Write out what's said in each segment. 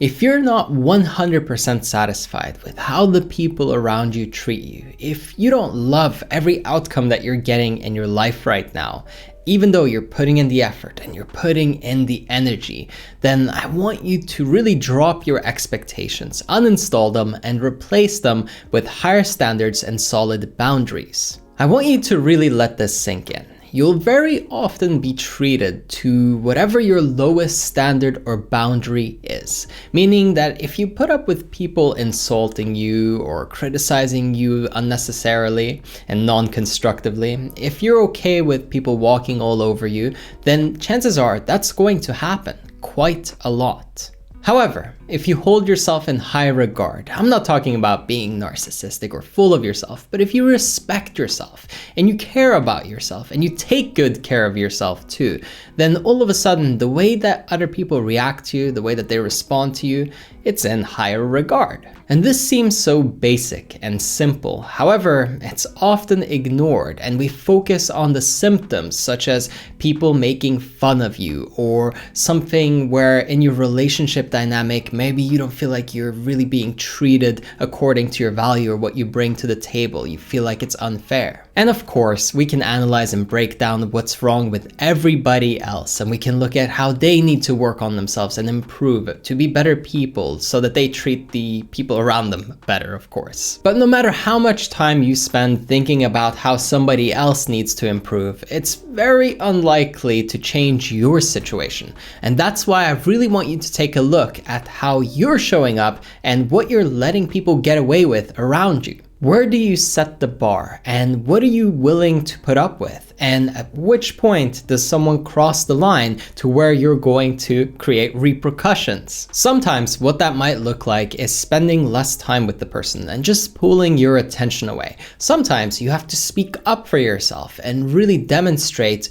If you're not 100% satisfied with how the people around you treat you, if you don't love every outcome that you're getting in your life right now, even though you're putting in the effort and you're putting in the energy, then I want you to really drop your expectations, uninstall them, and replace them with higher standards and solid boundaries. I want you to really let this sink in. You'll very often be treated to whatever your lowest standard or boundary is. Meaning that if you put up with people insulting you or criticizing you unnecessarily and non-constructively, if you're okay with people walking all over you, then chances are that's going to happen quite a lot. However, if you hold yourself in high regard, I'm not talking about being narcissistic or full of yourself, but if you respect yourself and you care about yourself and you take good care of yourself too, then all of a sudden the way that other people react to you, the way that they respond to you, it's in higher regard. And this seems so basic and simple. However, it's often ignored and we focus on the symptoms such as people making fun of you or something where in your relationship dynamic, maybe you don't feel like you're really being treated according to your value or what you bring to the table. You feel like it's unfair. And of course, we can analyze and break down what's wrong with everybody else, and we can look at how they need to work on themselves and improve to be better people so that they treat the people around them better, of course. But no matter how much time you spend thinking about how somebody else needs to improve, it's very unlikely to change your situation. And that's why I really want you to take a look at how you're showing up and what you're letting people get away with around you. Where do you set the bar and what are you willing to put up with? And at which point does someone cross the line to where you're going to create repercussions? Sometimes what that might look like is spending less time with the person and just pulling your attention away. Sometimes you have to speak up for yourself and really demonstrate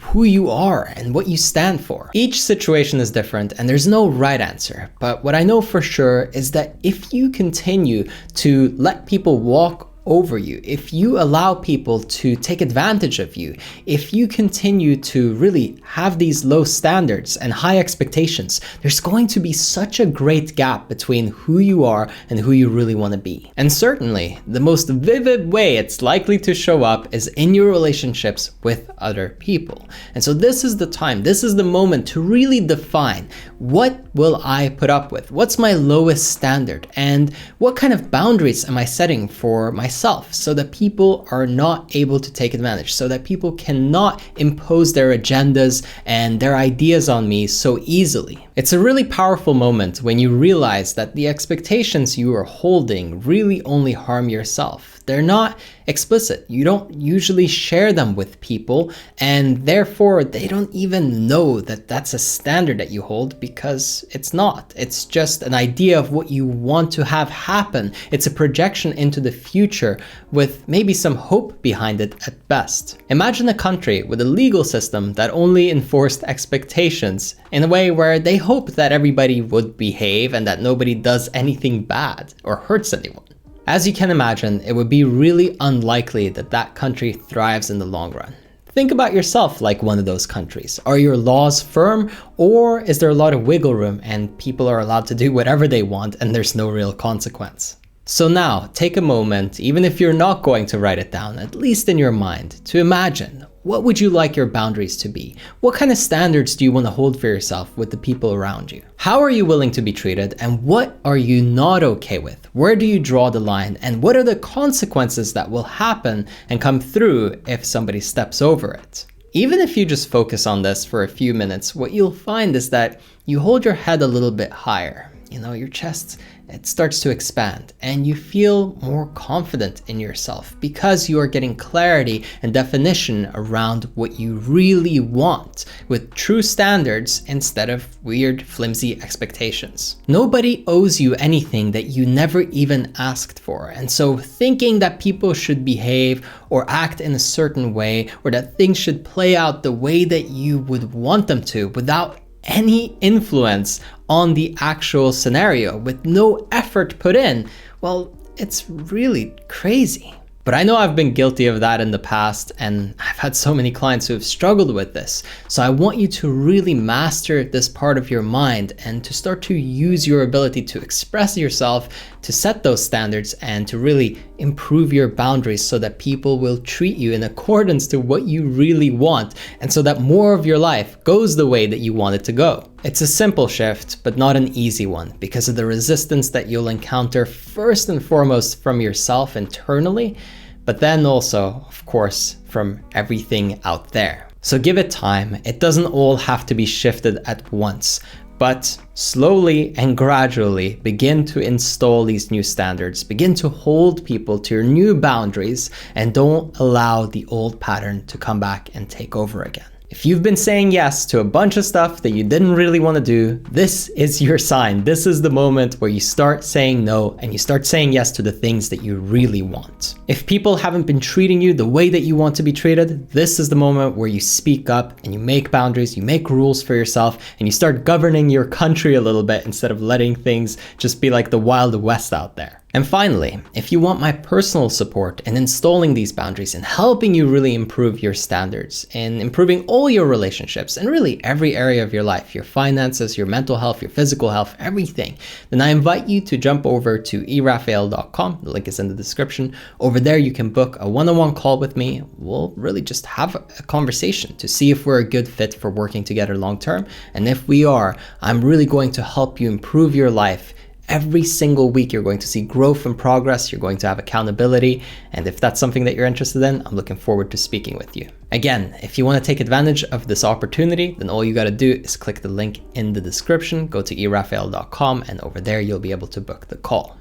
who you are and what you stand for. Each situation is different and there's no right answer, but what I know for sure is that if you continue to let people walk over you, if you allow people to take advantage of you, if you continue to really have these low standards and high expectations, there's going to be such a great gap between who you are and who you really want to be. And certainly, the most vivid way it's likely to show up is in your relationships with other people. And so this is the time, this is the moment to really define, what will I put up with? What's my lowest standard? And what kind of boundaries am I setting for myself so that people are not able to take advantage, so that people cannot impose their agendas and their ideas on me so easily? It's a really powerful moment when you realize that the expectations you are holding really only harm yourself. They're not explicit. You don't usually share them with people, and therefore they don't even know that that's a standard that you hold because it's not. It's just an idea of what you want to have happen. It's a projection into the future with maybe some hope behind it at best. Imagine a country with a legal system that only enforced expectations in a way where they hope that everybody would behave and that nobody does anything bad or hurts anyone. As you can imagine, it would be really unlikely that that country thrives in the long run. Think about yourself like one of those countries. Are your laws firm, or is there a lot of wiggle room and people are allowed to do whatever they want and there's no real consequence? So now, take a moment, even if you're not going to write it down, at least in your mind, to imagine, what would you like your boundaries to be? What kind of standards do you want to hold for yourself with the people around you? How are you willing to be treated, and what are you not okay with? Where do you draw the line, and what are the consequences that will happen and come through if somebody steps over it? Even if you just focus on this for a few minutes, what you'll find is that you hold your head a little bit higher. Your chest, it starts to expand and you feel more confident in yourself because you are getting clarity and definition around what you really want with true standards instead of weird, flimsy expectations. Nobody owes you anything that you never even asked for. And so thinking that people should behave or act in a certain way or that things should play out the way that you would want them to without any influence on the actual scenario with no effort put in, well, it's really crazy. But I know I've been guilty of that in the past, and I've had so many clients who have struggled with this. So I want you to really master this part of your mind and to start to use your ability to express yourself, to set those standards, and to really improve your boundaries so that people will treat you in accordance to what you really want, and so that more of your life goes the way that you want it to go. It's a simple shift, but not an easy one because of the resistance that you'll encounter first and foremost from yourself internally, but then also, of course, from everything out there. So give it time. It doesn't all have to be shifted at once, but slowly and gradually begin to install these new standards, begin to hold people to your new boundaries, and don't allow the old pattern to come back and take over again. If you've been saying yes to a bunch of stuff that you didn't really want to do, this is your sign. This is the moment where you start saying no and you start saying yes to the things that you really want. If people haven't been treating you the way that you want to be treated, this is the moment where you speak up and you make boundaries, you make rules for yourself, and you start governing your country a little bit instead of letting things just be like the Wild West out there. And finally, if you want my personal support in installing these boundaries and helping you really improve your standards and improving all your relationships and really every area of your life, your finances, your mental health, your physical health, everything, then I invite you to jump over to erafael.com. The link is in the description. Over there, you can book a one-on-one call with me. We'll really just have a conversation to see if we're a good fit for working together long-term. And if we are, I'm really going to help you improve your life. Every single week, you're going to see growth and progress. You're going to have accountability. And if that's something that you're interested in, I'm looking forward to speaking with you. Again, if you want to take advantage of this opportunity, then all you got to do is click the link in the description, go to erafael.com, and over there, you'll be able to book the call.